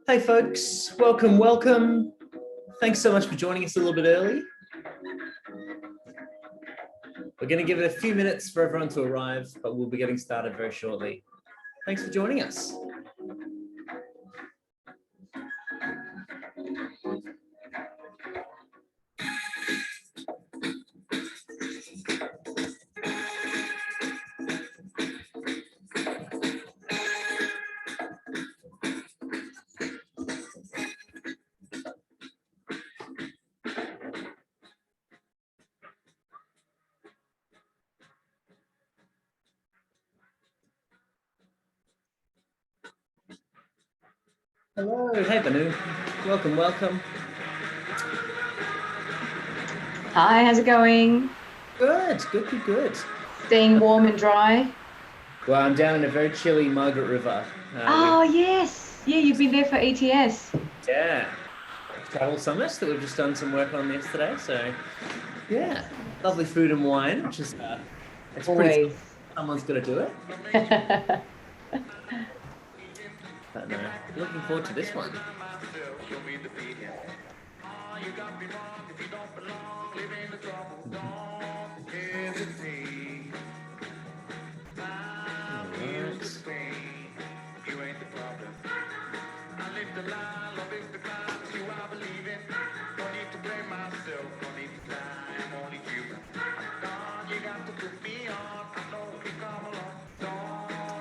Hey folks, welcome. Thanks so much for joining us a little bit early. We're going to give it a few minutes for everyone to arrive, but we'll be getting started very shortly. Thanks for joining us. Hello, hey Banu, welcome. Hi, how's it going? Good. Staying warm and dry? Well, I'm down in a very chilly Margaret River. Yes. Yeah, you've been there for ETS. Yeah, travel summit that we've just done some work on yesterday. So yeah, lovely food and wine, which is it's Always. Someone's got to do it. But no, looking forward to this one.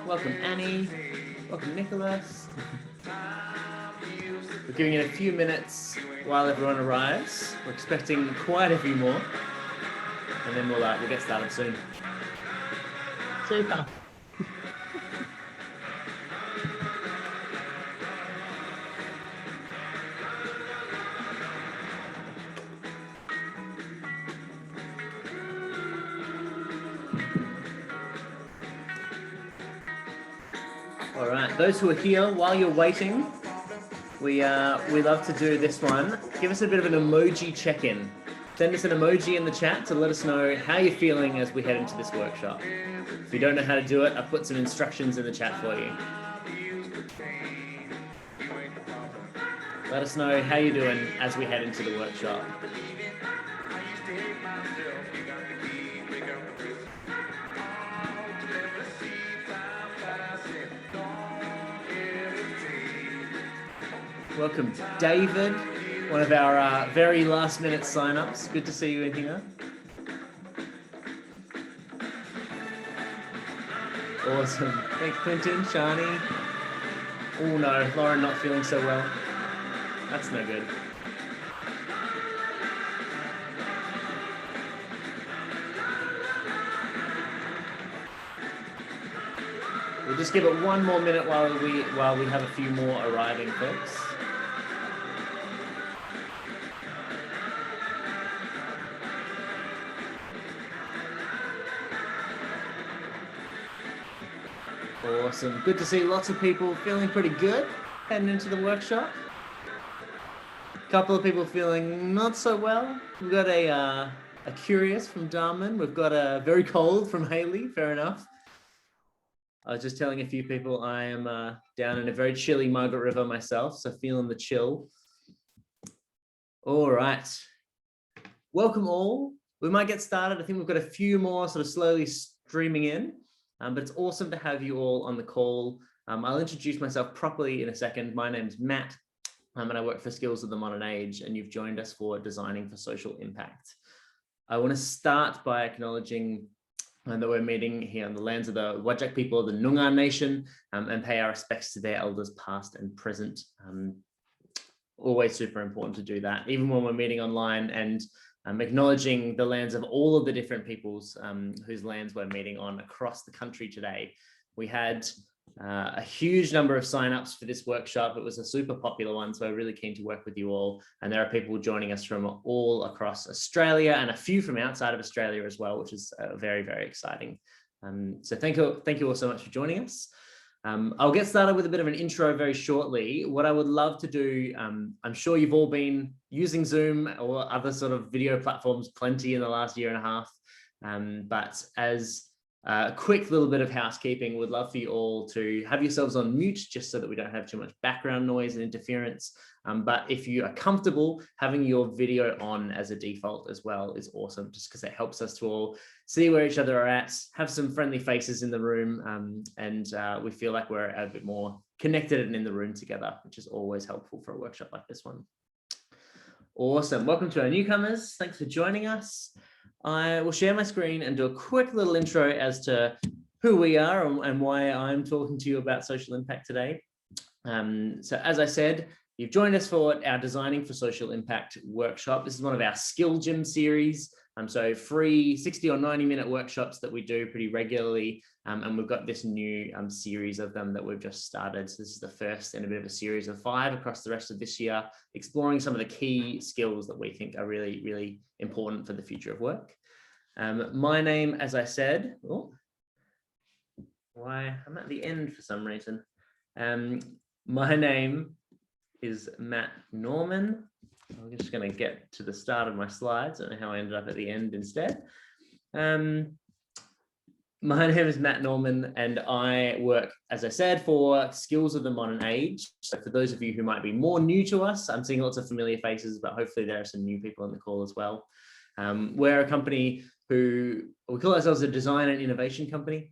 Welcome Annie, welcome Nicholas. We're giving it a few minutes while everyone arrives. We're expecting quite a few more, and then we'll get started soon. Super. All right, those who are here, while you're waiting, we love to do this one. Give us a bit of an emoji check-in. Send us an emoji in the chat to let us know how you're feeling as we head into this workshop. If you don't know how to do it, I've put some instructions in the chat for you. Let us know how you're doing as we head into the workshop. Welcome, David, one of our very last-minute sign-ups. Good to see you in here. Awesome. Thanks, Quentin, Shani. Oh no, Lauren not feeling so well. That's no good. We'll just give it one more minute while we have a few more arriving folks. Awesome. Good to see lots of people feeling pretty good heading into the workshop. A couple of people feeling not so well. We've got a curious from Darman. We've got a very cold from Haley. Fair enough. I was just telling a few people I am down in a very chilly Margaret River myself, so feeling the chill. All right. Welcome all. We might get started. I think we've got a few more sort of slowly streaming in. But it's awesome to have you all on the call. I'll introduce myself properly in a second. My name's Matt, and I work for Skills of the Modern Age, and you've joined us for Designing for Social Impact. I want to start by acknowledging that we're meeting here on the lands of the Whadjuk people of the Noongar Nation, and pay our respects to their elders past and present. Always super important to do that, even when we're meeting online, and acknowledging the lands of all of the different peoples whose lands we're meeting on across the country today. We had a huge number of signups for this workshop. It was a super popular one, so I'm really keen to work with you all. And there are people joining us from all across Australia and a few from outside of Australia as well, which is very, very exciting. So thank you all so much for joining us. I'll get started with a bit of an intro very shortly. What I would love to do, I'm sure you've all been using Zoom or other sort of video platforms plenty in the last year and a half. But as a quick little bit of housekeeping, we'd love for you all to have yourselves on mute just so that we don't have too much background noise and interference. But if you are comfortable, having your video on as a default as well is awesome, just because it helps us to all see where each other are at, have some friendly faces in the room, and we feel like we're a bit more connected and in the room together, which is always helpful for a workshop like this one. Awesome. Welcome to our newcomers. Thanks for joining us. I will share my screen and do a quick little intro as to who we are and why I'm talking to you about social impact today. So as I said, you've joined us for our Designing for Social Impact workshop. This is one of our Skill Gym series. So free 60 or 90-minute workshops that we do pretty regularly. And we've got this new series of them that we've just started. So this is the first in a bit of a series of 5 across the rest of this year, exploring some of the key skills that we think are really, really important for the future of work. My name, as I said, I'm at the end for some reason. My name is Matt Norman. I'm just going to get to the start of my slides. I don't know how I ended up at the end instead. My name is Matt Norman, and I work, as I said, for Skills of the Modern Age. So for those of you who might be more new to us, I'm seeing lots of familiar faces, but hopefully there are some new people on the call as well. We're a company who we call ourselves a design and innovation company.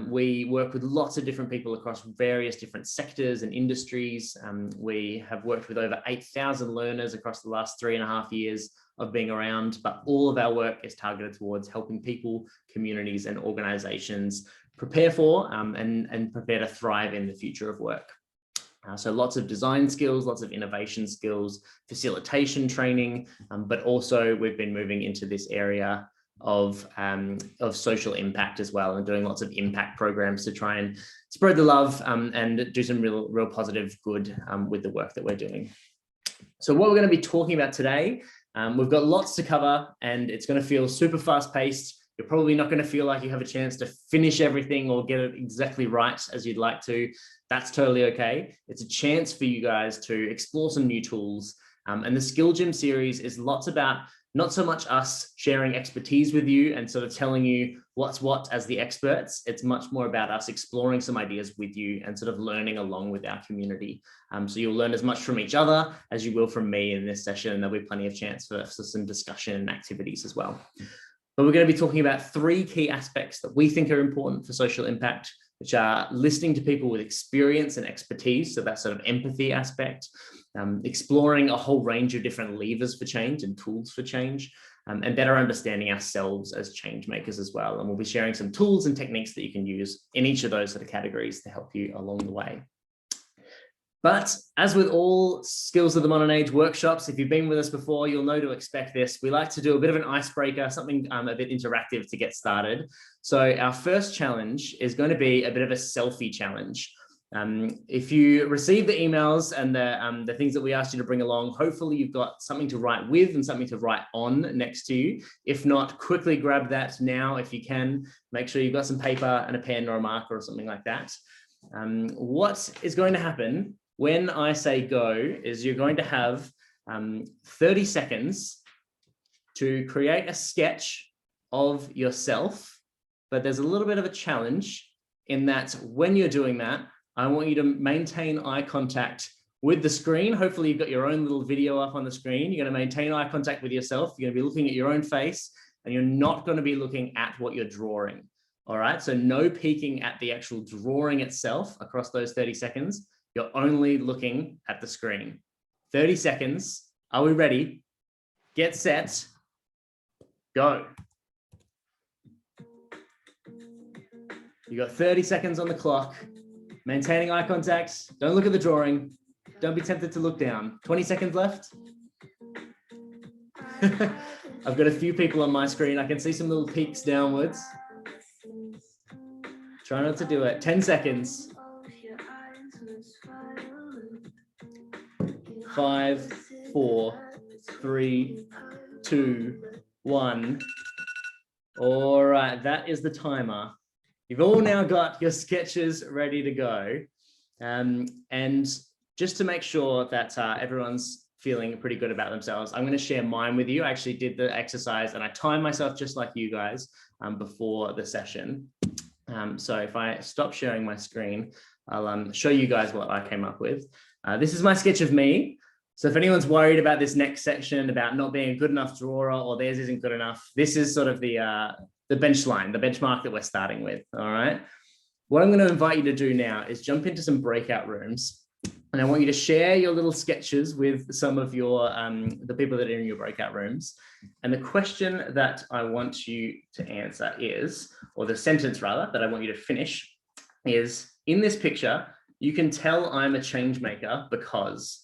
We work with lots of different people across various different sectors and industries. We have worked with over 8,000 learners across the last 3.5 years of being around, but all of our work is targeted towards helping people, communities, and organizations prepare for and prepare to thrive in the future of work. So lots of design skills, lots of innovation skills, facilitation training, but also we've been moving into this area of social impact as well, and doing lots of impact programs to try and spread the love and do some real positive good with the work that we're doing. So what we're going to be talking about today, we've got lots to cover, and it's going to feel super fast paced. You're probably not going to feel like you have a chance to finish everything or get it exactly right as you'd like to. That's totally okay. It's a chance for you guys to explore some new tools. And the Skill Gym series is lots about not so much us sharing expertise with you and sort of telling you what's what as the experts. It's much more about us exploring some ideas with you and sort of learning along with our community. So you'll learn as much from each other as you will from me in this session, and there'll be plenty of chance for some discussion and activities as well. But we're going to be talking about 3 key aspects that we think are important for social impact, which are listening to people with experience and expertise, so that sort of empathy aspect, exploring a whole range of different levers for change and tools for change, and better understanding ourselves as change makers as well. And we'll be sharing some tools and techniques that you can use in each of those sort of categories to help you along the way. But as with all Skills of the Modern Age workshops, if you've been with us before, you'll know to expect this. We like to do a bit of an icebreaker, something a bit interactive to get started. So our first challenge is going to be a bit of a selfie challenge. If you receive the emails and the things that we asked you to bring along, hopefully you've got something to write with and something to write on next to you. If not, quickly grab that now if you can. Make sure you've got some paper and a pen or a marker or something like that. What is going to happen when I say go is you're going to have 30 seconds to create a sketch of yourself, but there's a little bit of a challenge in that when you're doing that, I want you to maintain eye contact with the screen. Hopefully you've got your own little video up on the screen. You're going to maintain eye contact with yourself. You're going to be looking at your own face, and you're not going to be looking at what you're drawing. All right, so no peeking at the actual drawing itself across those 30 seconds. You're only looking at the screen. 30 seconds. Are we ready? Get set. Go. You got 30 seconds on the clock. Maintaining eye contact. Don't look at the drawing. Don't be tempted to look down. 20 seconds left. I've got a few people on my screen. I can see some little peaks downwards. Try not to do it. 10 seconds. 5, 4, 3, 2, 1. All right, that is the timer. You've all now got your sketches ready to go. And just to make sure that everyone's feeling pretty good about themselves, I'm going to share mine with you. I actually did the exercise and I timed myself just like you guys. before the session. So if I stop sharing my screen, I'll show you guys what I came up with. This is my sketch of me. So if anyone's worried about this next section, about not being a good enough drawer or theirs isn't good enough, this is sort of the bench line, the benchmark that we're starting with, all right? What I'm going to invite you to do now is jump into some breakout rooms. And I want you to share your little sketches with some of your, the people that are in your breakout rooms. And the question that I want you to answer is, or the sentence rather, that I want you to finish is, in this picture, you can tell I'm a change maker because.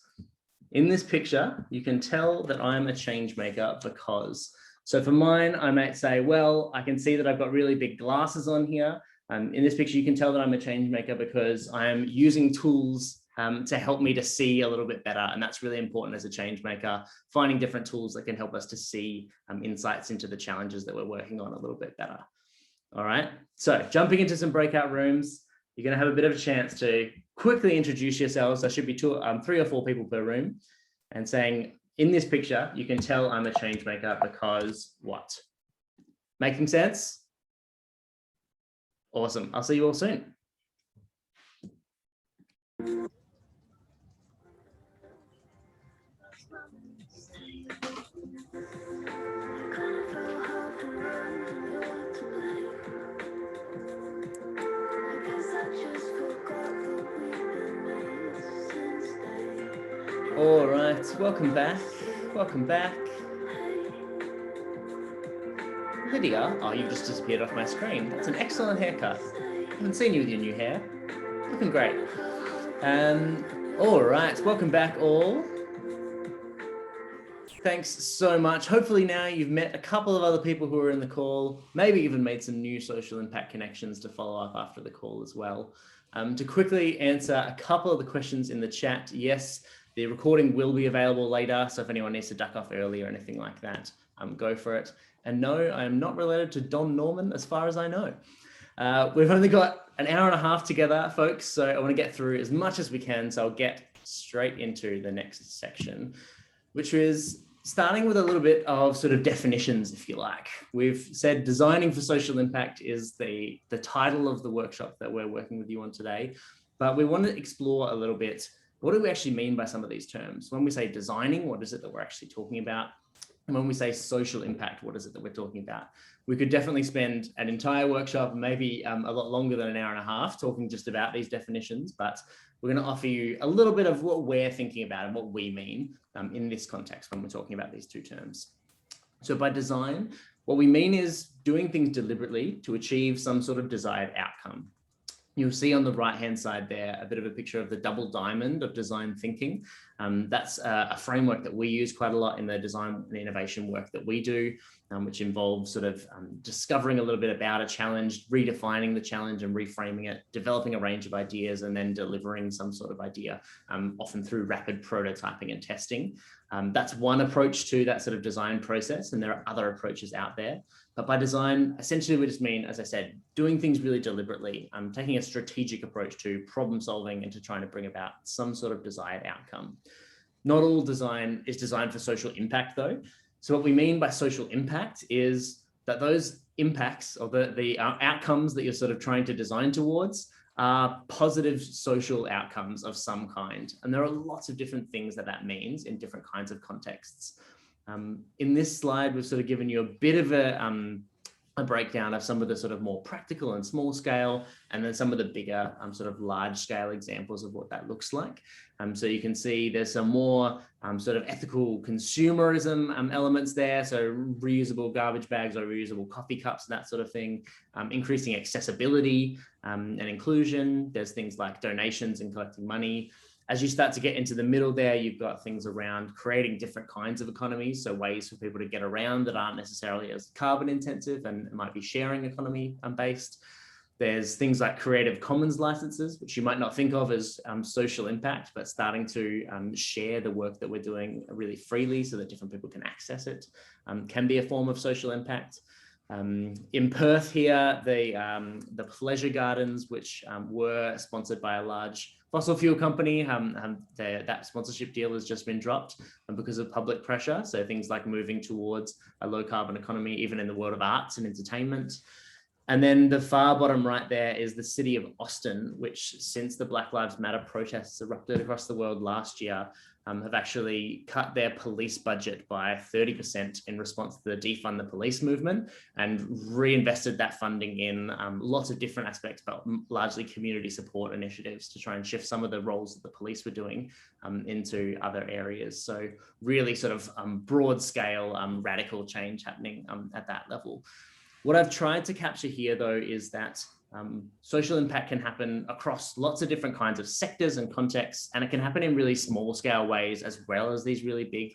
In this picture, you can tell that I'm a change maker because. So for mine, I might say, well, I can see that I've got really big glasses on here. In this picture, you can tell that I'm a change maker because I'm using tools to help me to see a little bit better. And that's really important as a change maker, finding different tools that can help us to see insights into the challenges that we're working on a little bit better. All right, so jumping into some breakout rooms, you're going to have a bit of a chance to quickly introduce yourselves. There should be 3 or 4 people per room, and saying, in this picture, you can tell I'm a change maker because what? Making sense? Awesome. I'll see you all soon. All right, welcome back. Welcome back. Lydia, oh, you just disappeared off my screen. That's an excellent haircut. I haven't seen you with your new hair. Looking great. All right, welcome back all. Thanks so much. Hopefully now you've met a couple of other people who are in the call, maybe even made some new social impact connections to follow up after the call as well. To quickly answer a couple of the questions in the chat, yes, the recording will be available later, so if anyone needs to duck off early or anything like that, go for it. And no, I am not related to Don Norman as far as I know. We've only got an hour and a half together, folks, so I want to get through as much as we can, so I'll get straight into the next section, which is starting with a little bit of sort of definitions, if you like. We've said designing for social impact is the title of the workshop that we're working with you on today, but we want to explore a little bit, what do we actually mean by some of these terms? When we say designing, what is it that we're actually talking about? And when we say social impact, what is it that we're talking about? We could definitely spend an entire workshop, maybe a lot longer than an hour and a half, talking just about these definitions, but we're going to offer you a little bit of what we're thinking about and what we mean in this context when we're talking about these two terms. So by design, what we mean is doing things deliberately to achieve some sort of desired outcome. You'll see on the right-hand side there a bit of a picture of the double diamond of design thinking. That's a framework that we use quite a lot in the design and innovation work that we do, which involves sort of discovering a little bit about a challenge, redefining the challenge and reframing it, developing a range of ideas, and then delivering some sort of idea, often through rapid prototyping and testing. That's one approach to that sort of design process, and there are other approaches out there. But by design, essentially we just mean, as I said, doing things really deliberately, taking a strategic approach to problem solving and to trying to bring about some sort of desired outcome. Not all design is designed for social impact though. So what we mean by social impact is that those impacts or the outcomes that you're sort of trying to design towards are positive social outcomes of some kind. And there are lots of different things that means in different kinds of contexts. In this slide, we've sort of given you a bit of a breakdown of some of the sort of more practical and small scale, and then some of the bigger sort of large scale examples of what that looks like. So you can see there's some more sort of ethical consumerism elements there. So reusable garbage bags or reusable coffee cups, that sort of thing, increasing accessibility and inclusion. There's things like donations and collecting money. As you start to get into the middle there, you've got things around creating different kinds of economies, so ways for people to get around that aren't necessarily as carbon intensive and might be sharing economy based. There's things like Creative Commons licenses, which you might not think of as social impact, but starting to share the work that we're doing really freely so that different people can access it, can be a form of social impact. In Perth here, the pleasure gardens, which were sponsored by a large fossil fuel company. That sponsorship deal has just been dropped because of public pressure. So things like moving towards a low carbon economy, even in the world of arts and entertainment. And then the far bottom right there is the city of Austin, which since the Black Lives Matter protests erupted across the world last year, have actually cut their police budget by 30% in response to the defund the police movement and reinvested that funding in lots of different aspects, but largely community support initiatives to try and shift some of the roles that the police were doing into other areas. So really sort of broad scale radical change happening at that level. What I've tried to capture here, though, is that social impact can happen across lots of different kinds of sectors and contexts, and it can happen in really small scale ways as well as these really big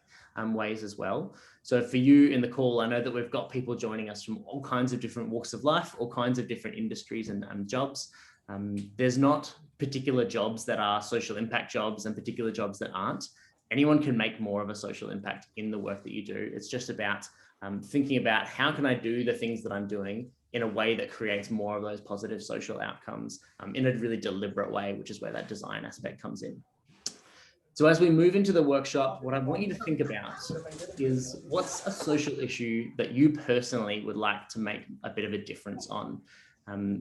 ways as well. So for you in the call, I know that we've got people joining us from all kinds of different walks of life, all kinds of different industries and jobs. There's not particular jobs that are social impact jobs and particular jobs that aren't. Anyone can make more of a social impact in the work that you do. It's just about thinking about how can I do the things that I'm doing in a way that creates more of those positive social outcomes in a really deliberate way, which is where that design aspect comes in. So as we move into the workshop, what I want you to think about is what's a social issue that you personally would like to make a bit of a difference on?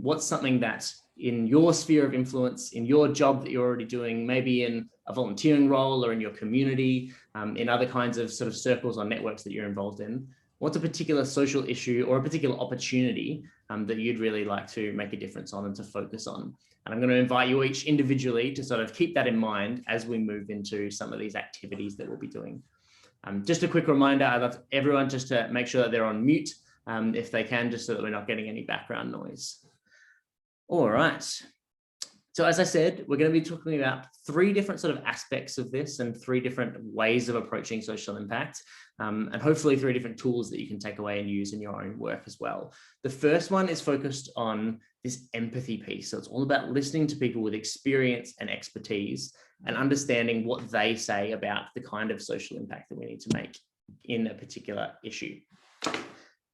What's something that in your sphere of influence, in your job that you're already doing, maybe in a volunteering role or in your community, in other kinds of sort of circles or networks that you're involved in, what's a particular social issue or a particular opportunity that you'd really like to make a difference on and to focus on? And I'm going to invite you each individually to sort of keep that in mind as we move into some of these activities that we'll be doing. Just a quick reminder, I'd love everyone just to make sure that they're on mute if they can, just so that we're not getting any background noise. All right. So as I said, we're going to be talking about 3 different sort of aspects of this and 3 different ways of approaching social impact, and hopefully 3 different tools that you can take away and use in your own work as well. The first one is focused on this empathy piece. So it's all about listening to people with experience and expertise and understanding what they say about the kind of social impact that we need to make in a particular issue.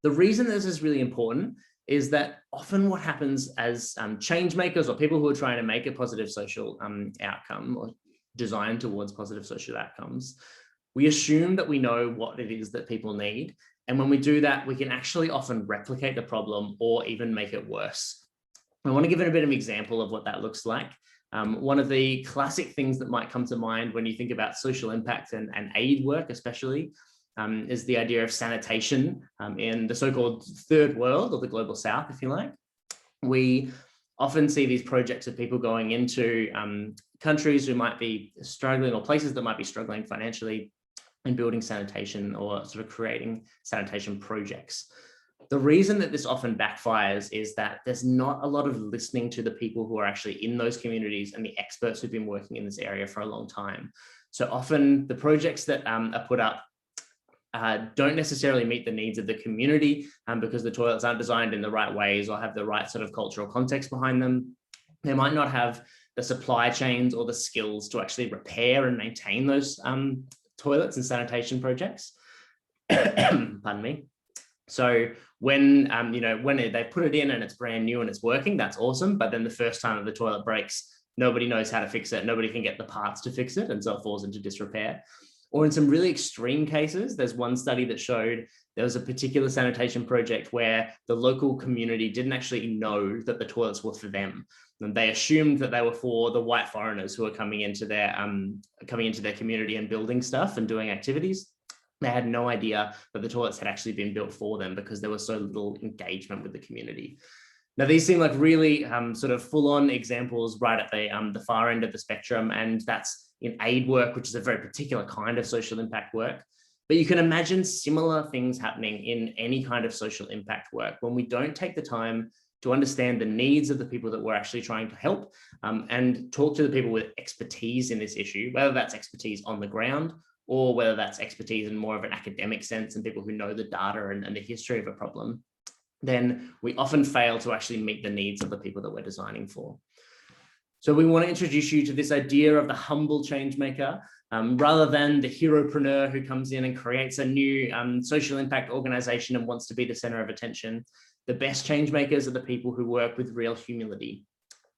The reason this is really important is that often what happens as change makers or people who are trying to make a positive social outcome or design towards positive social outcomes, we assume that we know what it is that people need. And when we do that, we can actually often replicate the problem or even make it worse. I want to give it a bit of an example of what that looks like. One of the classic things that might come to mind when you think about social impact and aid work, especially, is the idea of sanitation in the so-called third world or the global south, if you like. We often see these projects of people going into countries who might be struggling or places that might be struggling financially and building sanitation or sort of creating sanitation projects. The reason that this often backfires is that there's not a lot of listening to the people who are actually in those communities and the experts who've been working in this area for a long time. So often the projects that are put up don't necessarily meet the needs of the community because the toilets aren't designed in the right ways or have the right sort of cultural context behind them. They might not have the supply chains or the skills to actually repair and maintain those toilets and sanitation projects. Pardon me. So when they put it in and it's brand new and it's working, that's awesome. But then the first time that the toilet breaks, nobody knows how to fix it. Nobody can get the parts to fix it, and so it falls into disrepair. Or in some really extreme cases, there's one study that showed there was a particular sanitation project where the local community didn't actually know that the toilets were for them. And they assumed that they were for the white foreigners who were coming into their community and building stuff and doing activities. They had no idea that the toilets had actually been built for them because there was so little engagement with the community. Now, these seem like really sort of full-on examples right at the far end of the spectrum, and that's in aid work, which is a very particular kind of social impact work. But you can imagine similar things happening in any kind of social impact work when we don't take the time to understand the needs of the people that we're actually trying to help and talk to the people with expertise in this issue, whether that's expertise on the ground or whether that's expertise in more of an academic sense and people who know the data and the history of a problem. Then we often fail to actually meet the needs of the people that we're designing for. So we want to introduce you to this idea of the humble change maker, rather than the heropreneur who comes in and creates a new social impact organization and wants to be the center of attention. The best change makers are the people who work with real humility.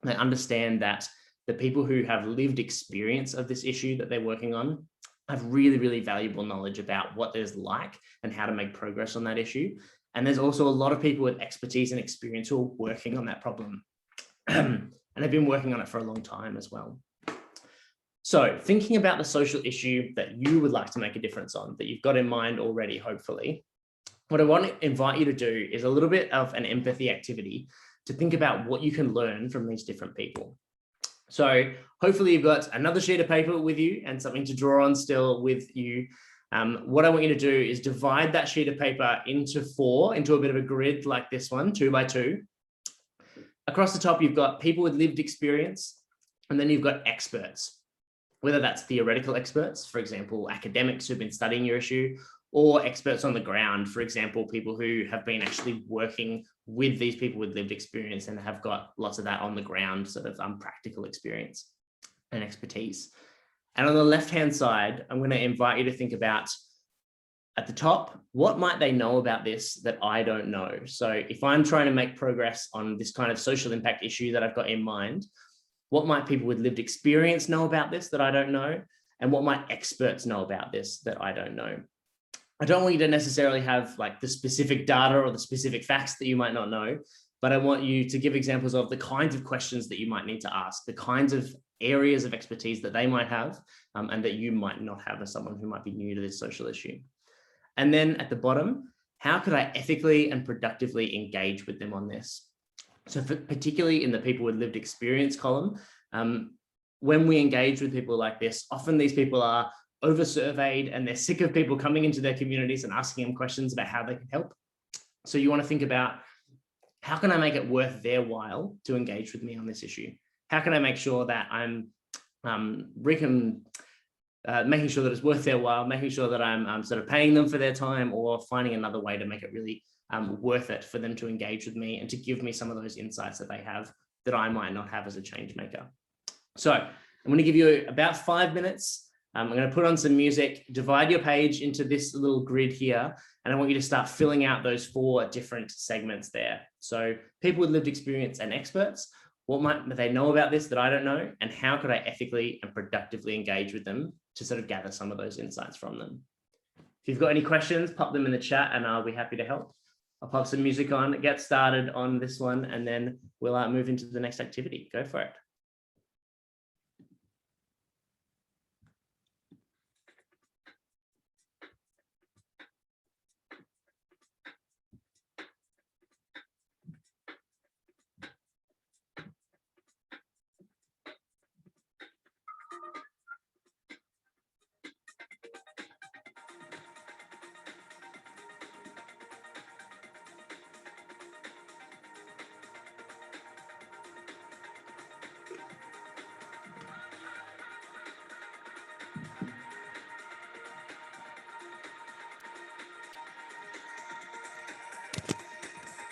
They understand that the people who have lived experience of this issue that they're working on have really, really valuable knowledge about what there's like and how to make progress on that issue. And there's also a lot of people with expertise and experience who are working on that problem. And they've been working on it for a long time as well. So thinking about the social issue that you would like to make a difference on, that you've got in mind already, hopefully, what I want to invite you to do is a little bit of an empathy activity to think about what you can learn from these different people. So hopefully you've got another sheet of paper with you and something to draw on still with you. What I want you to do is divide that sheet of paper into a bit of a grid like this one, 2 by 2. Across the top, you've got people with lived experience, and then you've got experts, whether that's theoretical experts, for example, academics who've been studying your issue, or experts on the ground, for example, people who have been actually working with these people with lived experience and have got lots of that on the ground, sort of practical experience and expertise. And on the left-hand side, I'm going to invite you to think about, at the top, what might they know about this that I don't know? So if I'm trying to make progress on this kind of social impact issue that I've got in mind, what might people with lived experience know about this that I don't know? And what might experts know about this that I don't know? I don't want you to necessarily have like the specific data or the specific facts that you might not know, but I want you to give examples of the kinds of questions that you might need to ask, the kinds of areas of expertise that they might have and that you might not have as someone who might be new to this social issue. And then at the bottom, how could I ethically and productively engage with them on this? So particularly in the people with lived experience column, when we engage with people like this, often these people are over-surveyed and they're sick of people coming into their communities and asking them questions about how they can help. So you want to think about, how can I make it worth their while to engage with me on this issue? How can I make sure that I'm making sure that it's worth their while, making sure that I'm sort of paying them for their time, or finding another way to make it really worth it for them to engage with me and to give me some of those insights that they have that I might not have as a change maker. So I'm going to give you about 5 minutes. I'm going to put on some music, divide your page into this little grid here, and I want you to start filling out those 4 different segments there. So people with lived experience and experts, what might they know about this that I don't know, and how could I ethically and productively engage with them to sort of gather some of those insights from them? If you've got any questions, pop them in the chat and I'll be happy to help. I'll pop some music on, get started on this one, and then we'll move into the next activity. Go for it.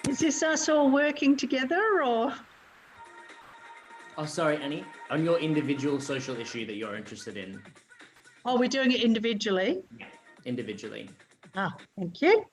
Is this us all working together, or? Oh, sorry, Annie, on your individual social issue that you're interested in. Oh, we're doing it individually? Yeah, individually. Ah, thank you.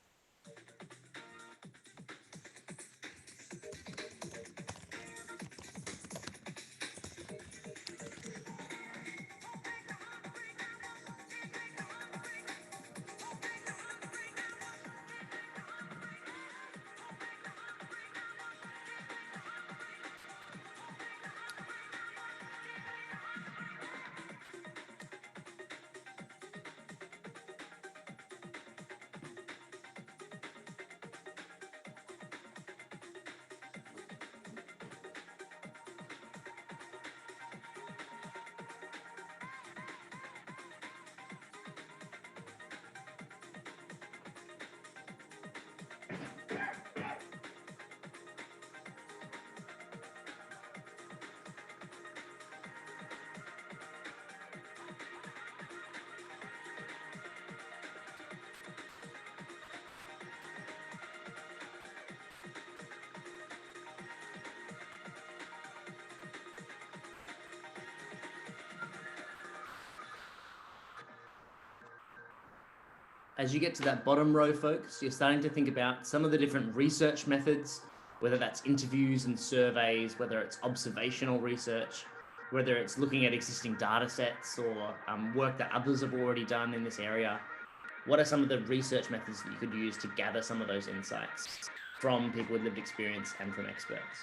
As you get to that bottom row, folks, you're starting to think about some of the different research methods, whether that's interviews and surveys, whether it's observational research, whether it's looking at existing data sets or work that others have already done in this area. What are some of the research methods that you could use to gather some of those insights from people with lived experience and from experts?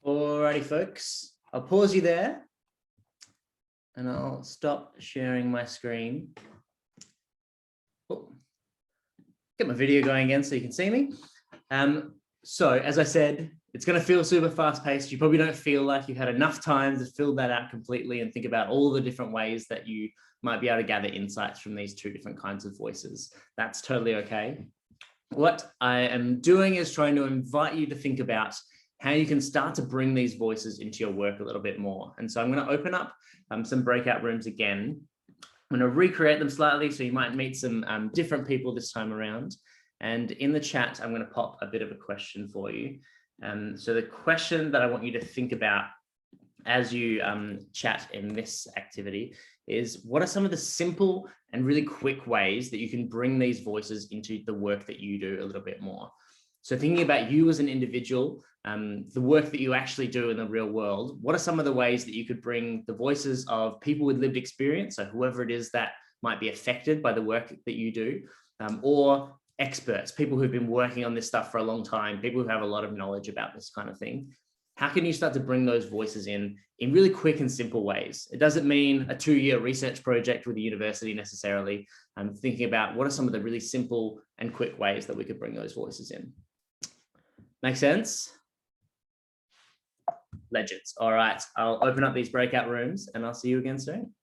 Alrighty, folks, I'll pause you there and I'll stop sharing my screen. Oh, get my video going again so you can see me. So as I said, it's going to feel super fast paced. You probably don't feel like you've had enough time to fill that out completely and think about all the different ways that you might be able to gather insights from these two different kinds of voices. That's totally okay. What I am doing is trying to invite you to think about how you can start to bring these voices into your work a little bit more. And so I'm going to open up some breakout rooms again. I'm going to recreate them slightly so you might meet some different people this time around. And in the chat, I'm going to pop a bit of a question for you. So the question that I want you to think about as you chat in this activity is, what are some of the simple and really quick ways that you can bring these voices into the work that you do a little bit more? So thinking about you as an individual, the work that you actually do in the real world, what are some of the ways that you could bring the voices of people with lived experience, so whoever it is that might be affected by the work that you do, or experts, people who've been working on this stuff for a long time, people who have a lot of knowledge about this kind of thing. How can you start to bring those voices in really quick and simple ways? It doesn't mean a 2-year research project with a university necessarily. I'm thinking about what are some of the really simple and quick ways that we could bring those voices in. Make sense? Legends. All right, I'll open up these breakout rooms and I'll see you again soon.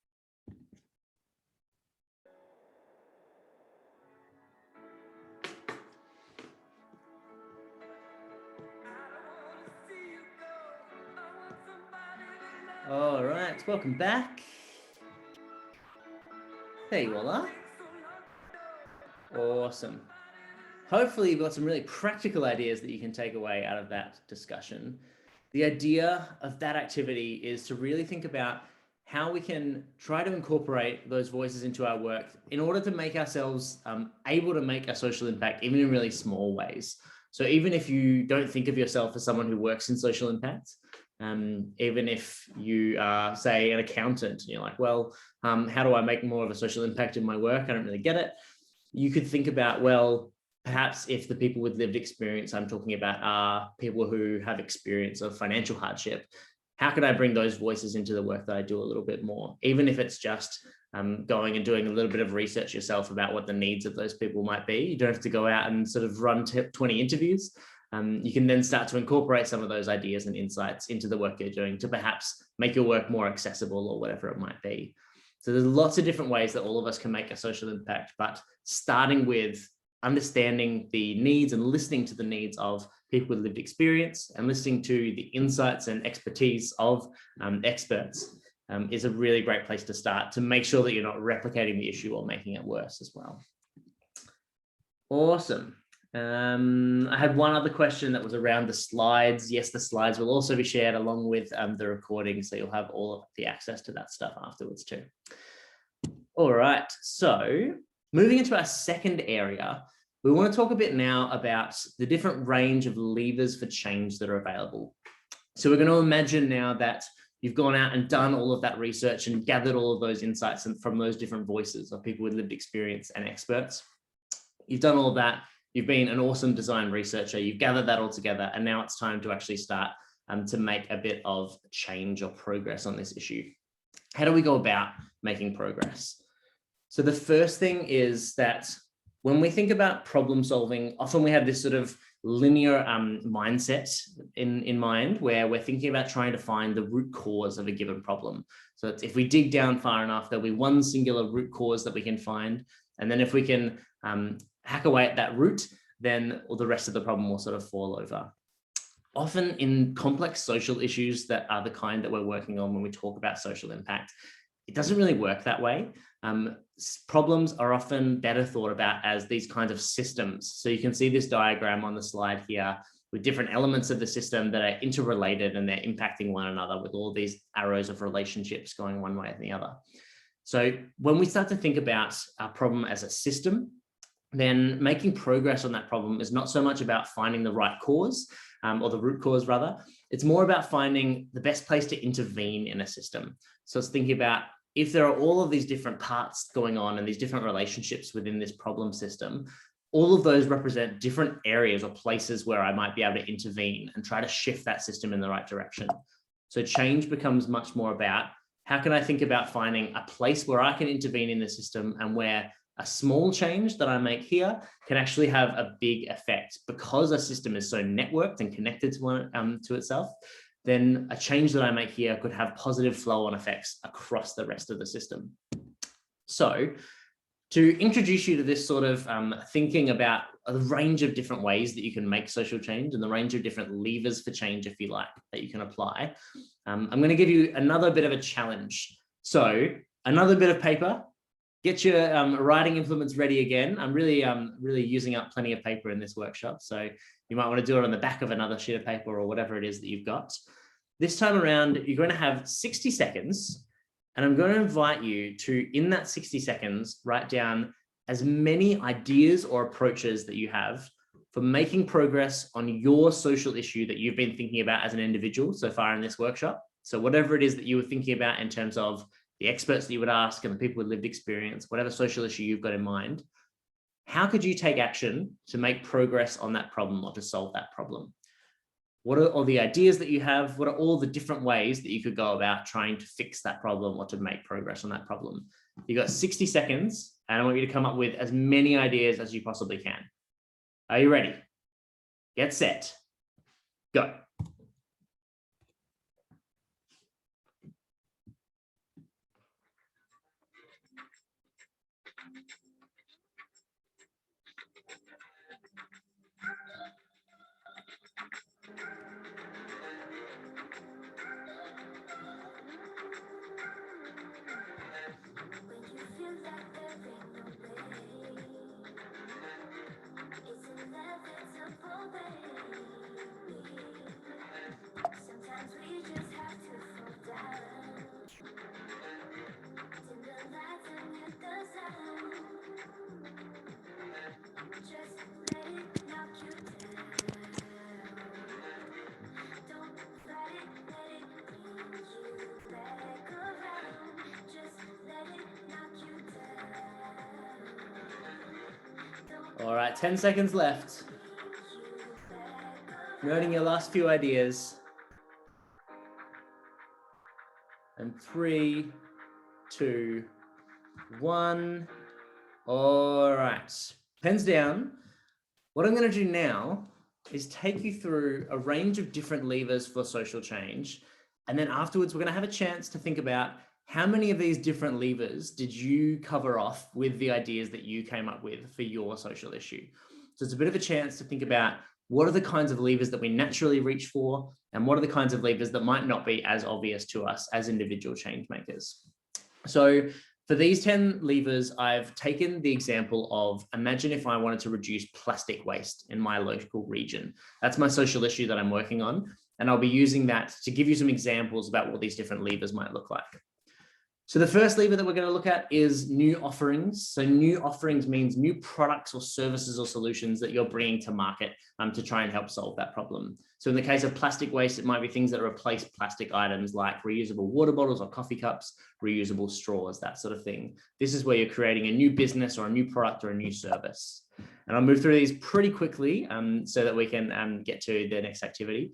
All right, welcome back. There you all are. Awesome. Hopefully you've got some really practical ideas that you can take away out of that discussion. The idea of that activity is to really think about how we can try to incorporate those voices into our work in order to make ourselves able to make a social impact, even in really small ways. So even if you don't think of yourself as someone who works in social impact, even if you are, say, an accountant, and you're like, well, how do I make more of a social impact in my work? I don't really get it. You could think about, well, perhaps if the people with lived experience I'm talking about are people who have experience of financial hardship, how can I bring those voices into the work that I do a little bit more? Even if it's just going and doing a little bit of research yourself about what the needs of those people might be. You don't have to go out and sort of run 20 interviews. You can then start to incorporate some of those ideas and insights into the work you're doing to perhaps make your work more accessible or whatever it might be. So there's lots of different ways that all of us can make a social impact, but starting with understanding the needs and listening to the needs of people with lived experience and listening to the insights and expertise of experts is a really great place to start to make sure that you're not replicating the issue or making it worse as well. Awesome. I had one other question that was around the slides. Yes, the slides will also be shared along with the recording, so you'll have all of the access to that stuff afterwards too. All right, so moving into our second area, we want to talk a bit now about the different range of levers for change that are available. So we're going to imagine now that you've gone out and done all of that research and gathered all of those insights from those different voices of people with lived experience and experts. You've done all of that. You've been an awesome design researcher. You've gathered that all together, and now it's time to actually start to make a bit of change or progress on this issue. How do we go about making progress? So the first thing is that when we think about problem solving, often we have this sort of linear mindset in mind where we're thinking about trying to find the root cause of a given problem. So if we dig down far enough, there'll be one singular root cause that we can find. And then if we can hack away at that root, then all the rest of the problem will sort of fall over. Often in complex social issues that are the kind that we're working on when we talk about social impact, it doesn't really work that way. Problems are often better thought about as these kinds of systems. So you can see this diagram on the slide here with different elements of the system that are interrelated and they're impacting one another with all these arrows of relationships going one way or the other. So when we start to think about our problem as a system, then making progress on that problem is not so much about finding the right cause or the root cause rather. It's more about finding the best place to intervene in a system. So it's thinking about if there are all of these different parts going on and these different relationships within this problem system, all of those represent different areas or places where I might be able to intervene and try to shift that system in the right direction. So change becomes much more about how can I think about finding a place where I can intervene in the system and where a small change that I make here can actually have a big effect. Because a system is so networked and connected to itself, then a change that I make here could have positive flow-on effects across the rest of the system. So to introduce you to this sort of thinking about a range of different ways that you can make social change and the range of different levers for change, if you like, that you can apply, I'm going to give you another bit of a challenge. So another bit of paper. Get your writing implements ready again. I'm really using up plenty of paper in this workshop. So you might want to do it on the back of another sheet of paper or whatever it is that you've got. This time around, you're going to have 60 seconds. And I'm going to invite you to, in that 60 seconds, write down as many ideas or approaches that you have for making progress on your social issue that you've been thinking about as an individual so far in this workshop. So whatever it is that you were thinking about in terms of the experts that you would ask and the people with lived experience, whatever social issue you've got in mind, how could you take action to make progress on that problem or to solve that problem? What are all the ideas that you have? What are all the different ways that you could go about trying to fix that problem or to make progress on that problem? You've got 60 seconds and I want you to come up with as many ideas as you possibly can. Are you ready? Get set, go. All right, 10 seconds left. Noting your last few ideas. And 3, 2, 1. All right, pens down. What I'm going to do now is take you through a range of different levers for social change. And then afterwards, we're going to have a chance to think about how many of these different levers did you cover off with the ideas that you came up with for your social issue? So it's a bit of a chance to think about what are the kinds of levers that we naturally reach for, and what are the kinds of levers that might not be as obvious to us as individual change makers. So for these 10 levers, I've taken the example of, imagine if I wanted to reduce plastic waste in my local region. That's my social issue that I'm working on. And I'll be using that to give you some examples about what these different levers might look like. So the first lever that we're going to look at is new offerings. So new offerings means new products or services or solutions that you're bringing to market to try and help solve that problem. So in the case of plastic waste, it might be things that replace plastic items like reusable water bottles or coffee cups, reusable straws, that sort of thing. This is where you're creating a new business or a new product or a new service. And I'll move through these pretty quickly so that we can get to the next activity.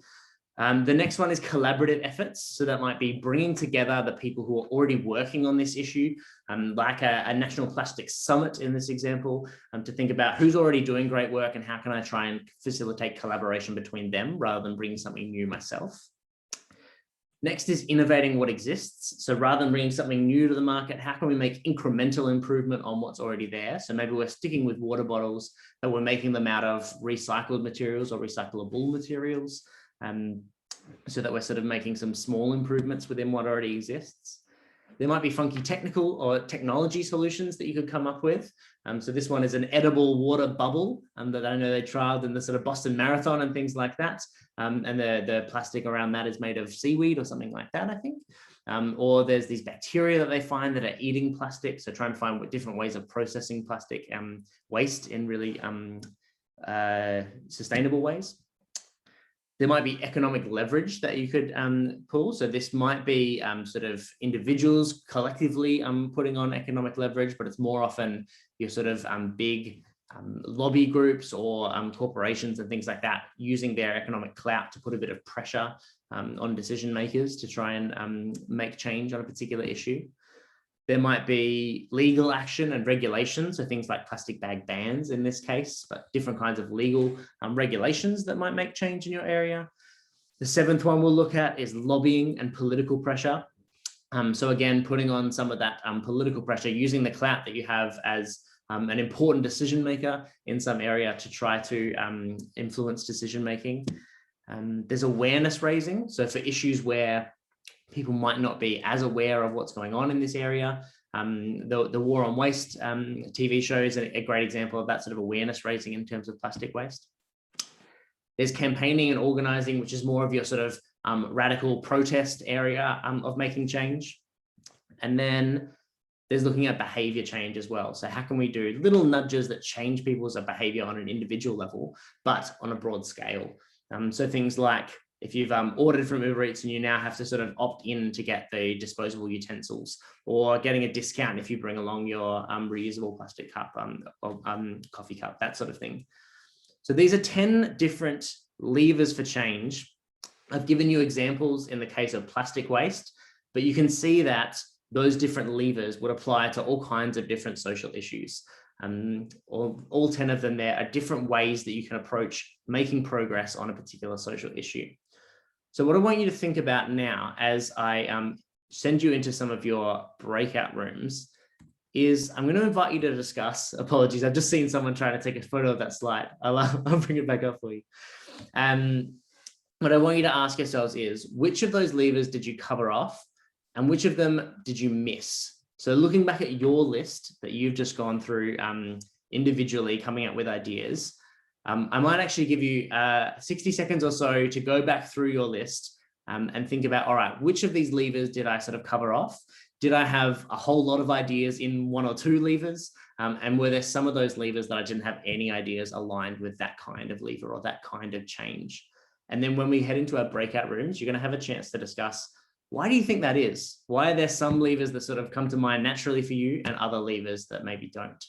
The next one is collaborative efforts. So that might be bringing together the people who are already working on this issue, like a National Plastics Summit in this example, to think about who's already doing great work and how can I try and facilitate collaboration between them rather than bringing something new myself. Next is innovating what exists. So rather than bringing something new to the market, how can we make incremental improvement on what's already there? So maybe we're sticking with water bottles, but we're making them out of recycled materials or recyclable materials. So that we're sort of making some small improvements within what already exists. There might be funky technical or technology solutions that you could come up with. So this one is an edible water bubble that I know they trialed in the sort of Boston Marathon and things like that. And the plastic around that is made of seaweed or something like that, I think. Or there's these bacteria that they find that are eating plastic. So trying to find different ways of processing plastic waste in really sustainable ways. There might be economic leverage that you could pull. So this might be sort of individuals collectively putting on economic leverage, but it's more often your sort of big lobby groups or corporations and things like that using their economic clout to put a bit of pressure on decision makers to try and make change on a particular issue. There might be legal action and regulation, so things like plastic bag bans in this case, but different kinds of legal regulations that might make change in your area. The seventh one we'll look at is lobbying and political pressure. So again, putting on some of that political pressure, using the clout that you have as an important decision maker in some area to try to influence decision making. There's awareness raising. So for issues where people might not be as aware of what's going on in this area. The War on Waste TV show is a great example of that sort of awareness raising in terms of plastic waste. There's campaigning and organizing, which is more of your sort of radical protest area of making change. And then there's looking at behavior change as well. So how can we do little nudges that change people's behavior on an individual level, but on a broad scale? So things like, if you've ordered from Uber Eats and you now have to sort of opt in to get the disposable utensils, or getting a discount if you bring along your reusable plastic cup or coffee cup, that sort of thing. So these are 10 different levers for change. I've given you examples in the case of plastic waste, but you can see that those different levers would apply to all kinds of different social issues. All 10 of them there are different ways that you can approach making progress on a particular social issue. So what I want you to think about now as I send you into some of your breakout rooms is I'm going to invite you to discuss, apologies, I've just seen someone trying to take a photo of that slide. I'll bring it back up for you. What I want you to ask yourselves is, which of those levers did you cover off and which of them did you miss? So looking back at your list that you've just gone through individually, coming up with ideas, I might actually give you 60 seconds or so to go back through your list and think about, all right, which of these levers did I sort of cover off? Did I have a whole lot of ideas in one or two levers? And were there some of those levers that I didn't have any ideas aligned with that kind of lever or that kind of change? And then when we head into our breakout rooms, you're going to have a chance to discuss, why do you think that is? Why are there some levers that sort of come to mind naturally for you and other levers that maybe don't?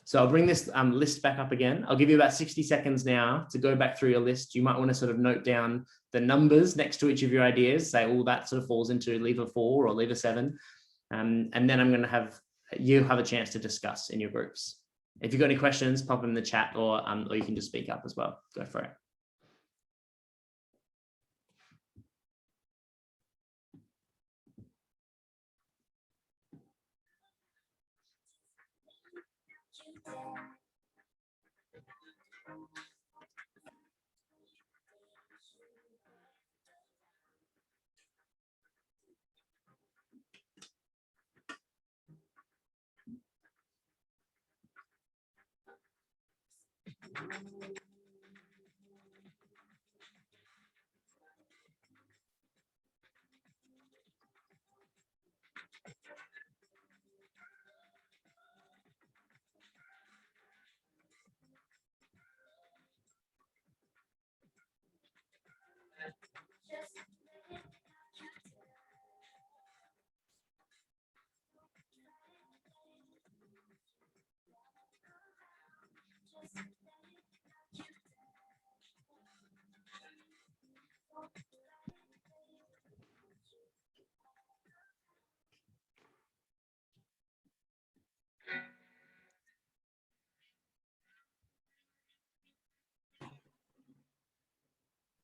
So I'll bring this list back up again. I'll give you about 60 seconds now to go back through your list. You might want to sort of note down the numbers next to each of your ideas, say, oh, that sort of falls into lever 4 or lever 7. And then I'm going to have you have a chance to discuss in your groups. If you've got any questions, pop them in the chat or you can just speak up as well. Go for it.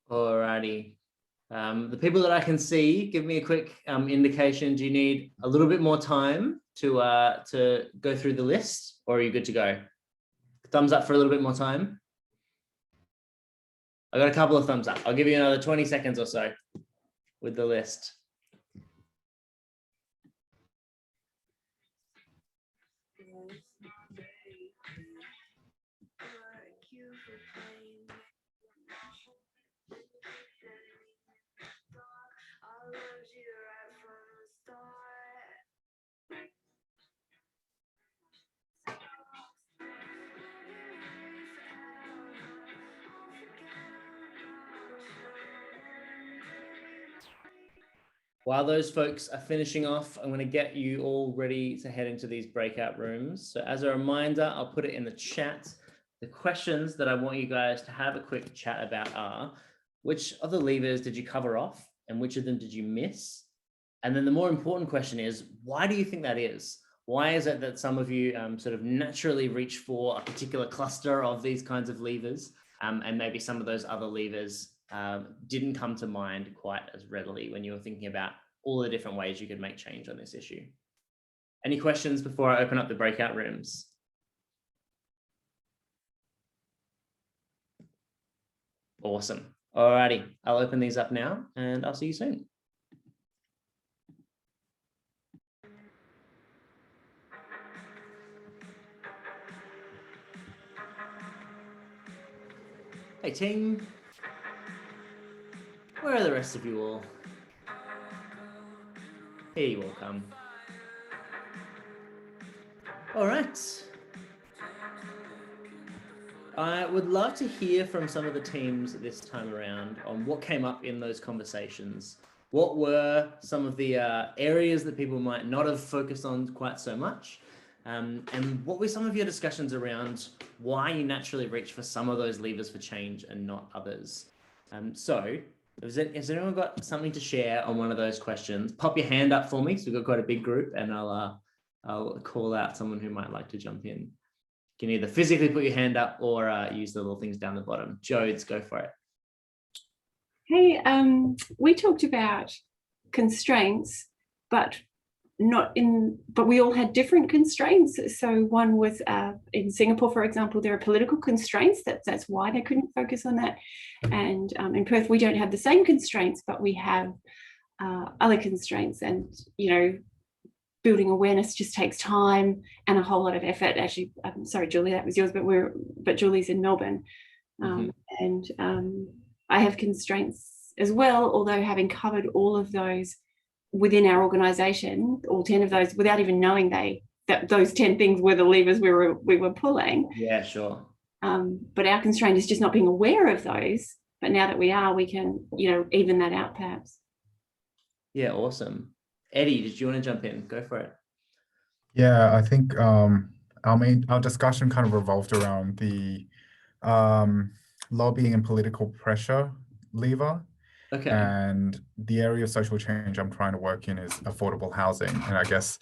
Alrighty. The people that I can see, give me a quick indication. Do you need a little bit more time to go through the list, or are you good to go? Thumbs up for a little bit more time. I got a couple of thumbs up. I'll give you another 20 seconds or so with the list. While those folks are finishing off, I'm going to get you all ready to head into these breakout rooms. So as a reminder, I'll put it in the chat. The questions that I want you guys to have a quick chat about are, which of the levers did you cover off and which of them did you miss? And then the more important question is, why do you think that is? Why is it that some of you sort of naturally reach for a particular cluster of these kinds of levers, and maybe some of those other levers didn't come to mind quite as readily when you were thinking about all the different ways you could make change on this issue? Any questions before I open up the breakout rooms? Awesome. Alrighty, I'll open these up now and I'll see you soon. Hey team, where are the rest of you all? Here you all come. All right. I would love to hear from some of the teams this time around on what came up in those conversations. What were some of the areas that people might not have focused on quite so much? And what were some of your discussions around why you naturally reach for some of those levers for change and not others? So has anyone got something to share on one of those questions? Pop your hand up for me. So we've got quite a big group, and I'll call out someone who might like to jump in. You can either physically put your hand up or use the little things down the bottom. Jodes, go for it. Hey, we talked about constraints, but we all had different constraints. So one was in Singapore, for example, there are political constraints. That's why they couldn't focus on that. And in Perth, we don't have the same constraints, but we have other constraints. And, you know, building awareness just takes time and a whole lot of effort. Actually, I'm sorry, Julie, that was yours, but Julie's in Melbourne. And I have constraints as well, although having covered all of those within our organisation, all 10 of those, without even knowing that those 10 things were the levers we were pulling. Yeah, sure. But our constraint is just not being aware of those. But now that we are, we can, you know, even that out perhaps. Yeah, awesome. Eddie, did you want to jump in? Go for it. Yeah, I think our discussion kind of revolved around the lobbying and political pressure lever. Okay. And the area of social change I'm trying to work in is affordable housing. And I guess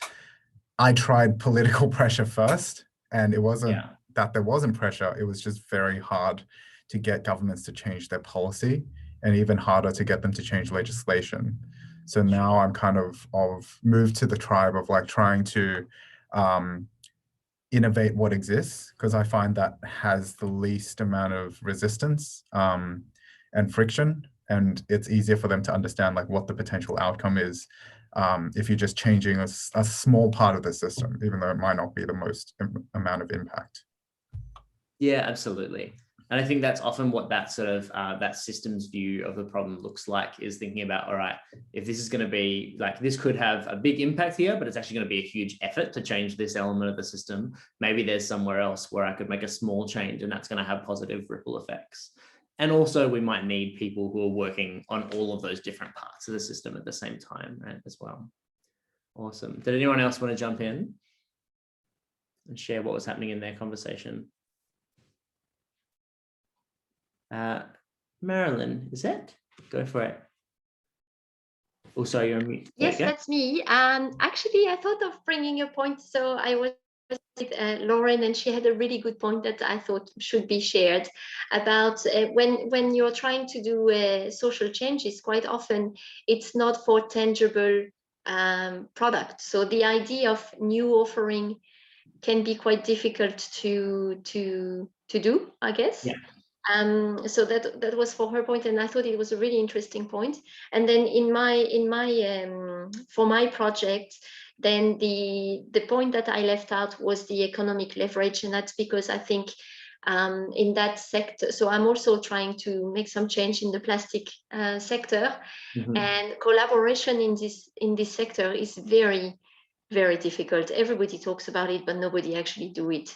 I tried political pressure first, and it wasn't that there wasn't pressure. It was just very hard to get governments to change their policy, and even harder to get them to change legislation. So now I'm kind of moved to the tribe of like trying to innovate what exists, because I find that has the least amount of resistance and friction, and it's easier for them to understand like what the potential outcome is if you're just changing a small part of the system, even though it might not be the most amount of impact. Yeah, absolutely. And I think that's often what that sort of that systems view of the problem looks like, is thinking about, all right, if this is going to be like, this could have a big impact here, but it's actually going to be a huge effort to change this element of the system. Maybe there's somewhere else where I could make a small change and that's going to have positive ripple effects. And also we might need people who are working on all of those different parts of the system at the same time, right, as well. Awesome. Did anyone else want to jump in and share what was happening in their conversation? Marilyn, is it? Go for it. Oh, sorry, you're on mute. Yes, that's me. Actually, I thought of bringing a point. So I was with Lauren, and she had a really good point that I thought should be shared about when you're trying to do social changes, quite often it's not for tangible products. So the idea of new offering can be quite difficult to do, I guess. Yeah. So that was for her point, and I thought it was a really interesting point. And then in my for my project, then the point that I left out was the economic leverage, and that's because I think in that sector, so I'm also trying to make some change in the plastic sector, and collaboration in this sector is very, very difficult. Everybody talks about it, but nobody actually do it.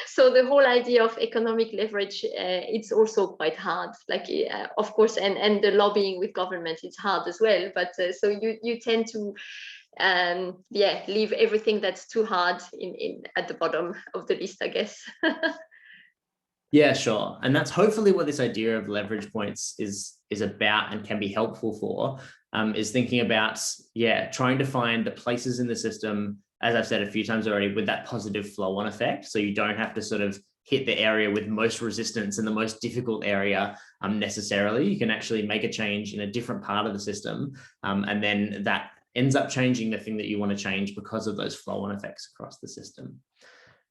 So the whole idea of economic leverage, it's also quite hard, like of course, and the lobbying with government, it's hard as well, but so you tend to leave everything that's too hard in at the bottom of the list, I guess. Yeah, sure. And that's hopefully what this idea of leverage points is about and can be helpful for, is thinking about, trying to find the places in the system, as I've said a few times already, with that positive flow-on effect. So you don't have to sort of hit the area with most resistance in the most difficult area necessarily. You can actually make a change in a different part of the system. And then that ends up changing the thing that you want to change because of those flow-on effects across the system.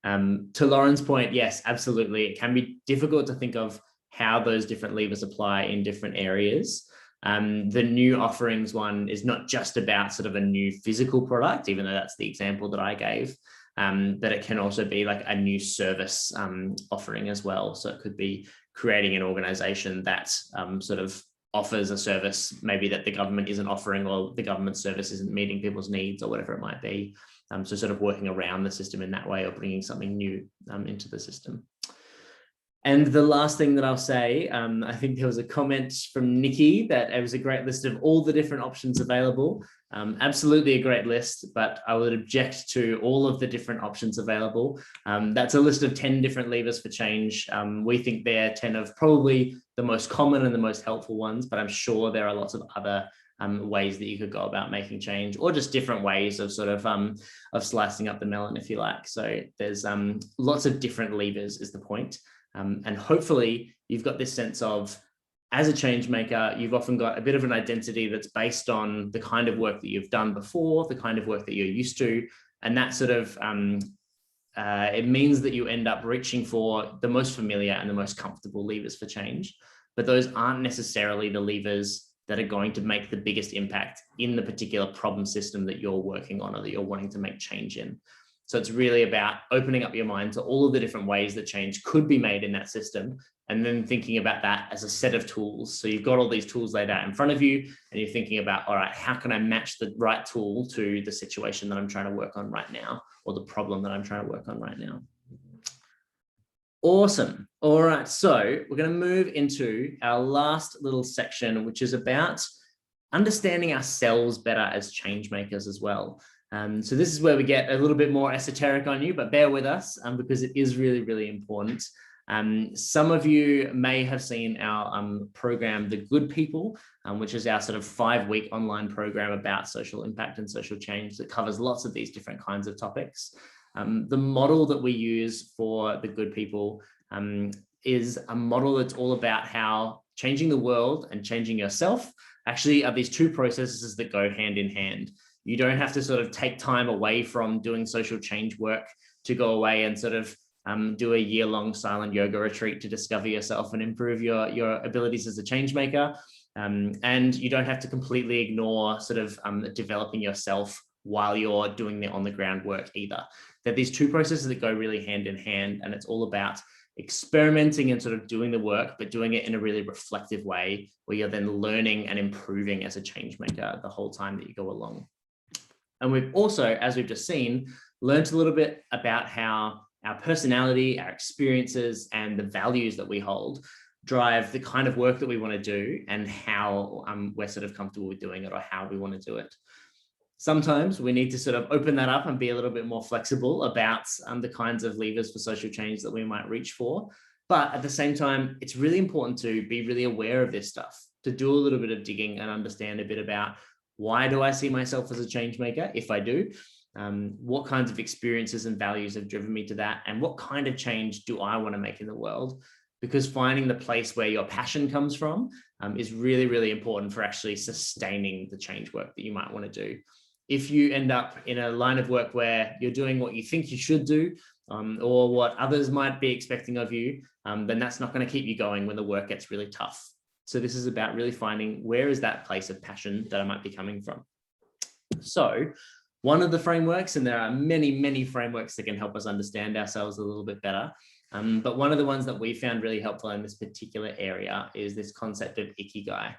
To Lauren's point, yes, absolutely. It can be difficult to think of how those different levers apply in different areas. The new offerings one is not just about sort of a new physical product, even though that's the example that I gave, but it can also be like a new service offering as well. So it could be creating an organization that sort of offers a service maybe that the government isn't offering, or the government service isn't meeting people's needs, or whatever it might be. So sort of working around the system in that way, or bringing something new into the system. And the last thing that I'll say, I think there was a comment from Nikki that it was a great list of all the different options available. Absolutely a great list, but I would object to all of the different options available. That's a list of 10 different levers for change. We think they're 10 of probably the most common and the most helpful ones, but I'm sure there are lots of other ways that you could go about making change, or just different ways of sort of slicing up the melon, if you like. So there's lots of different levers is the point. And hopefully you've got this sense of, as a change maker, you've often got a bit of an identity that's based on the kind of work that you've done before, the kind of work that you're used to. And that sort of, it means that you end up reaching for the most familiar and the most comfortable levers for change. But those aren't necessarily the levers that are going to make the biggest impact in the particular problem system that you're working on, or that you're wanting to make change in. So it's really about opening up your mind to all of the different ways that change could be made in that system, and then thinking about that as a set of tools. So you've got all these tools laid out in front of you, and you're thinking about, all right, how can I match the right tool to the situation that I'm trying to work on right now, or the problem that I'm trying to work on right now. Awesome. All right, so we're going to move into our last little section, which is about understanding ourselves better as change makers as well. So this is where we get a little bit more esoteric on you, but bear with us because it is really, really important. Some of you may have seen our program, The Good People, which is our sort of 5-week online program about social impact and social change that covers lots of these different kinds of topics. The model that we use for The Good People is a model that's all about how changing the world and changing yourself actually are these two processes that go hand in hand. You don't have to sort of take time away from doing social change work to go away and sort of do a year-long silent yoga retreat to discover yourself and improve your abilities as a change maker. And you don't have to completely ignore sort of developing yourself while you're doing the on-the-ground work either. That these two processes that go really hand in hand, and it's all about experimenting and sort of doing the work, but doing it in a really reflective way where you're then learning and improving as a change maker the whole time that you go along. And we've also, as we've just seen, learned a little bit about how our personality, our experiences, and the values that we hold drive the kind of work that we want to do and how we're sort of comfortable with doing it or how we want to do it. Sometimes we need to sort of open that up and be a little bit more flexible about the kinds of levers for social change that we might reach for. But at the same time, it's really important to be really aware of this stuff, to do a little bit of digging and understand a bit about, why do I see myself as a change maker? If I do, what kinds of experiences and values have driven me to that? And what kind of change do I want to make in the world? Because finding the place where your passion comes from is really, really important for actually sustaining the change work that you might want to do. If you end up in a line of work where you're doing what you think you should do, or what others might be expecting of you, then that's not going to keep you going when the work gets really tough. So this is about really finding, where is that place of passion that I might be coming from? So one of the frameworks, and there are many, many frameworks that can help us understand ourselves a little bit better, but one of the ones that we found really helpful in this particular area is this concept of Ikigai.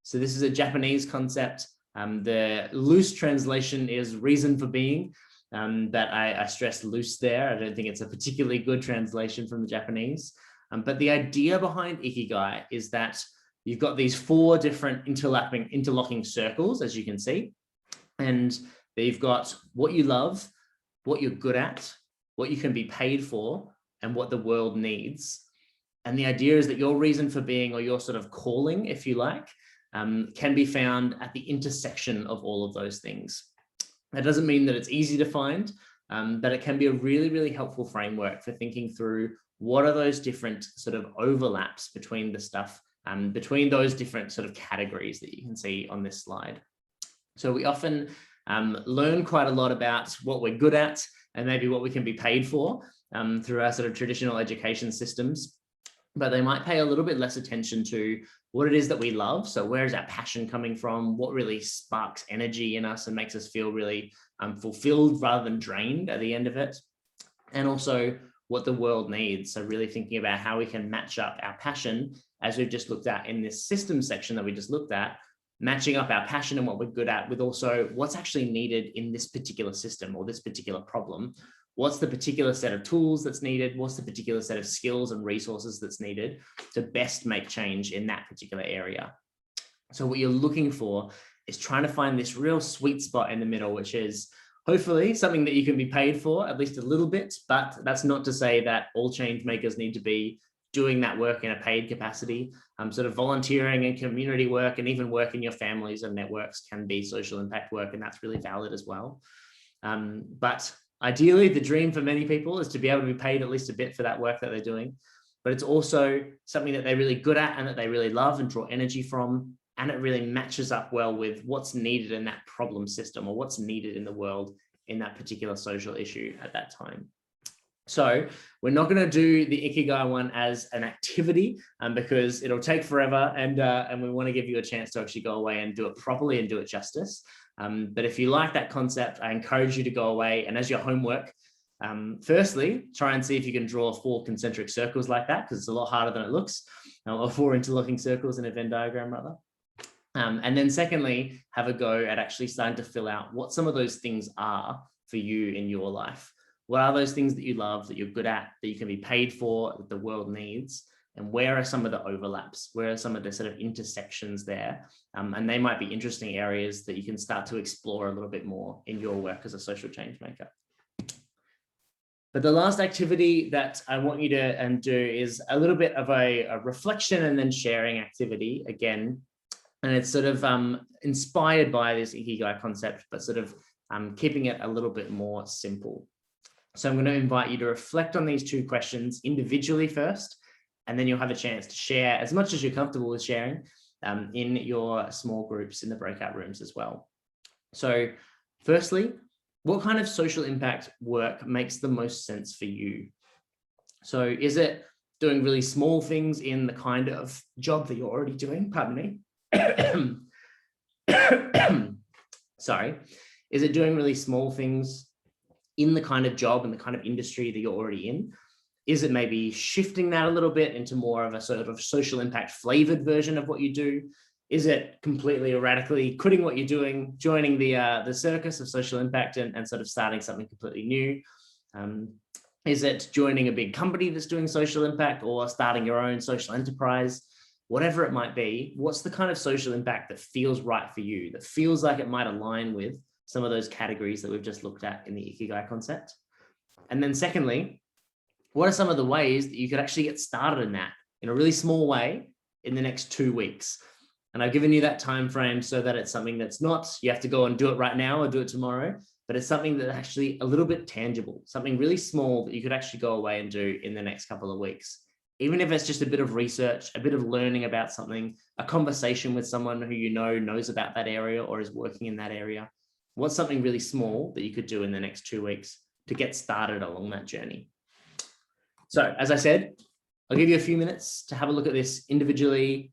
So this is a Japanese concept. The loose translation is reason for being, but I stress loose there. I don't think it's a particularly good translation from the Japanese. But the idea behind Ikigai is that you've got these 4 different interlocking circles, as you can see, and you've got what you love, what you're good at, what you can be paid for, and what the world needs. And the idea is that your reason for being, or your sort of calling, if you like, can be found at the intersection of all of those things. That doesn't mean that it's easy to find, but it can be a really, really helpful framework for thinking through what are those different sort of overlaps between the stuff, between those different sort of categories that you can see on this slide. So we often learn quite a lot about what we're good at and maybe what we can be paid for through our sort of traditional education systems, but they might pay a little bit less attention to what it is that we love. So where is our passion coming from? What really sparks energy in us and makes us feel really fulfilled rather than drained at the end of it? And also what the world needs. So really thinking about how we can match up our passion, as we've just looked at in this systems section that we just looked at, matching up our passion and what we're good at with also what's actually needed in this particular system or this particular problem. What's the particular set of tools that's needed? What's the particular set of skills and resources that's needed to best make change in that particular area? So what you're looking for is trying to find this real sweet spot in the middle, which is hopefully something that you can be paid for at least a little bit, but that's not to say that all change makers need to be doing that work in a paid capacity. Sort of volunteering and community work and even work in your families and networks can be social impact work, and that's really valid as well. But ideally, the dream for many people is to be able to be paid at least a bit for that work that they're doing, but it's also something that they're really good at and that they really love and draw energy from, and it really matches up well with what's needed in that problem system or what's needed in the world in that particular social issue at that time. So we're not going to do the Ikigai one as an activity because it'll take forever, and we want to give you a chance to actually go away and do it properly and do it justice. But if you like that concept, I encourage you to go away and as your homework, firstly, try and see if you can draw 4 concentric circles like that, because it's a lot harder than it looks, or 4 interlocking circles in a Venn diagram rather. And then secondly, have a go at actually starting to fill out what some of those things are for you in your life. What are those things that you love, that you're good at, that you can be paid for, that the world needs? And where are some of the overlaps? Where are some of the sort of intersections there? And they might be interesting areas that you can start to explore a little bit more in your work as a social change maker. But the last activity that I want you to do is a little bit of a reflection and then sharing activity again. And it's sort of inspired by this Ikigai concept, but sort of keeping it a little bit more simple. So I'm going to invite you to reflect on these 2 questions individually first, and then you'll have a chance to share as much as you're comfortable with sharing in your small groups in the breakout rooms as well. So Firstly, what kind of social impact work makes the most sense for you? So is it doing really small things in the kind of job that you're already doing? Pardon me. Sorry. Is it doing really small things in the kind of job and the kind of industry that you're already in? Is it maybe shifting that a little bit into more of a sort of social impact flavored version of what you do? Is it completely radically quitting what you're doing, joining the circus of social impact and sort of starting something completely new? Is it joining a big company that's doing social impact or starting your own social enterprise? Whatever it might be, what's the kind of social impact that feels right for you, that feels like it might align with some of those categories that we've just looked at in the Ikigai concept? And then secondly, what are some of the ways that you could actually get started in that in a really small way in the next 2 weeks? And I've given you that time frame so that it's something that's not, you have to go and do it right now or do it tomorrow, but it's something that's actually a little bit tangible, something really small that you could actually go away and do in the next couple of weeks. Even if it's just a bit of research, a bit of learning about something, a conversation with someone who you know knows about that area or is working in that area. What's something really small that you could do in the next 2 weeks to get started along that journey? So as I said, I'll give you a few minutes to have a look at this individually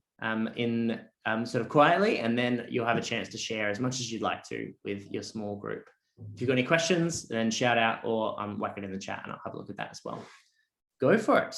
sort of quietly, and then you'll have a chance to share as much as you'd like to with your small group. If you've got any questions, then shout out or whack it in the chat and I'll have a look at that as well. Go for it.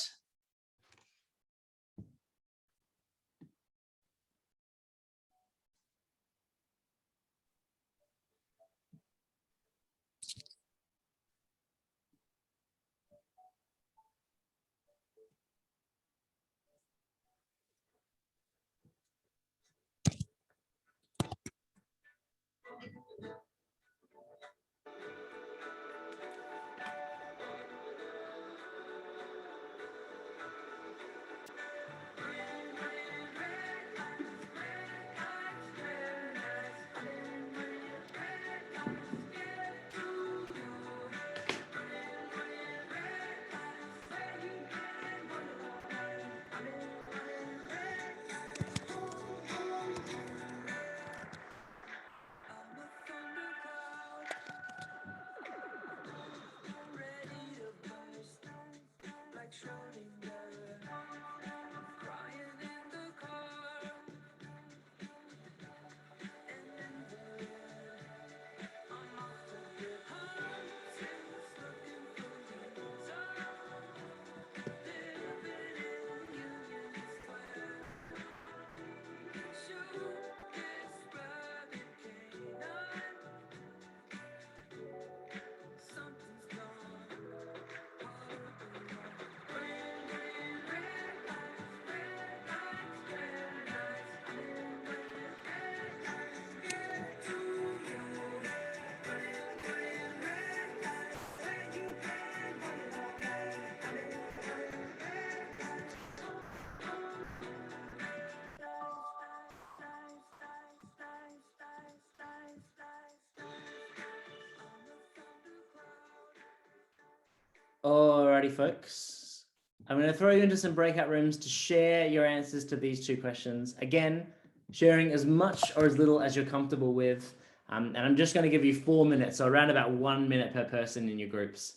Alrighty, folks. I'm going to throw you into some breakout rooms to share your answers to these 2 questions. Again, sharing as much or as little as you're comfortable with. And I'm just going to give you 4 minutes, so around about 1 minute per person in your groups.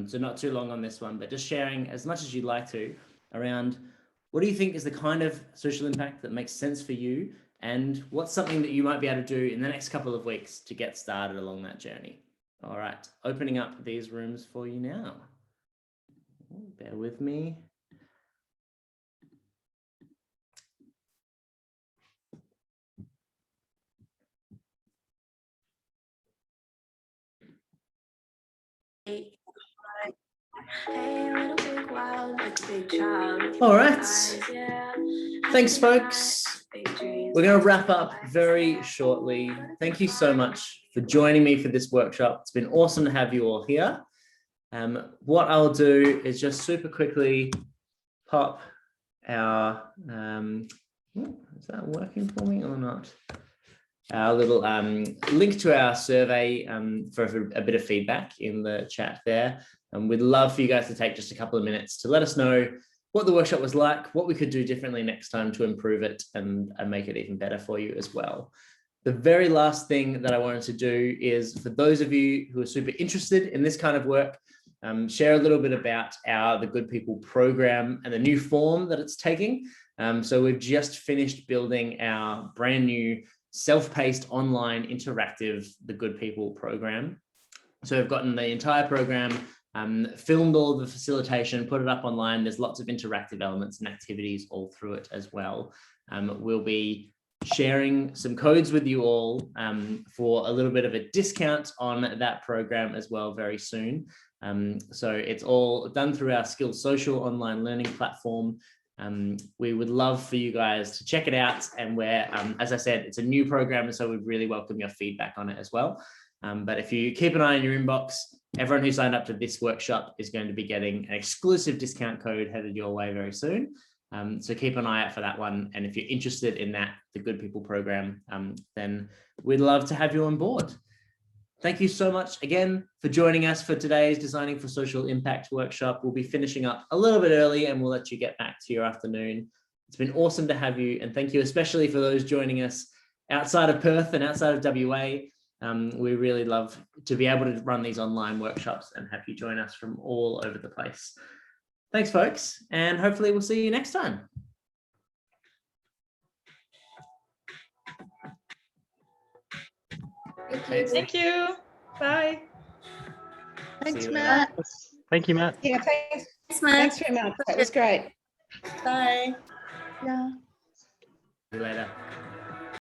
So not too long on this one, but just sharing as much as you'd like to around what do you think is the kind of social impact that makes sense for you, and what's something that you might be able to do in the next couple of weeks to get started along that journey. All right, opening up these rooms for you now. Bear with me. All right. Thanks, folks. We're going to wrap up very shortly. Thank you so much for joining me for this workshop. It's been awesome to have you all here. What I'll do is just super quickly pop our, is that working for me or not? Our little link to our survey for a bit of feedback in the chat there. And we'd love for you guys to take just a couple of minutes to let us know what the workshop was like, what we could do differently next time to improve it and make it even better for you as well. The very last thing that I wanted to do is, for those of you who are super interested in this kind of work, share a little bit about the Good People program and the new form that it's taking. So we've just finished building our brand new self-paced online interactive The Good People program. So we've gotten the entire program, filmed all the facilitation, put it up online. There's lots of interactive elements and activities all through it as well. We'll be sharing some codes with you all for a little bit of a discount on that program as well very soon. So it's all done through our Skills Social online learning platform. We would love for you guys to check it out, and as I said, it's a new program, and so we'd really welcome your feedback on it as well. But if you keep an eye on your inbox, everyone who signed up to this workshop is going to be getting an exclusive discount code headed your way very soon. So keep an eye out for that one. And if you're interested in that, the Good People program, then we'd love to have you on board. Thank you so much again for joining us for today's Designing for Social Impact workshop. We'll be finishing up a little bit early and we'll let you get back to your afternoon. It's been awesome to have you, and thank you especially for those joining us outside of Perth and outside of WA. We really love to be able to run these online workshops and have you join us from all over the place. Thanks, folks, and hopefully we'll see you next time. Thank you. Bye. Thanks, See you Matt. Thank you, Matt. Yeah, thanks. Thanks, Matt. Thanks very much. That was great. Bye. Yeah. See you later.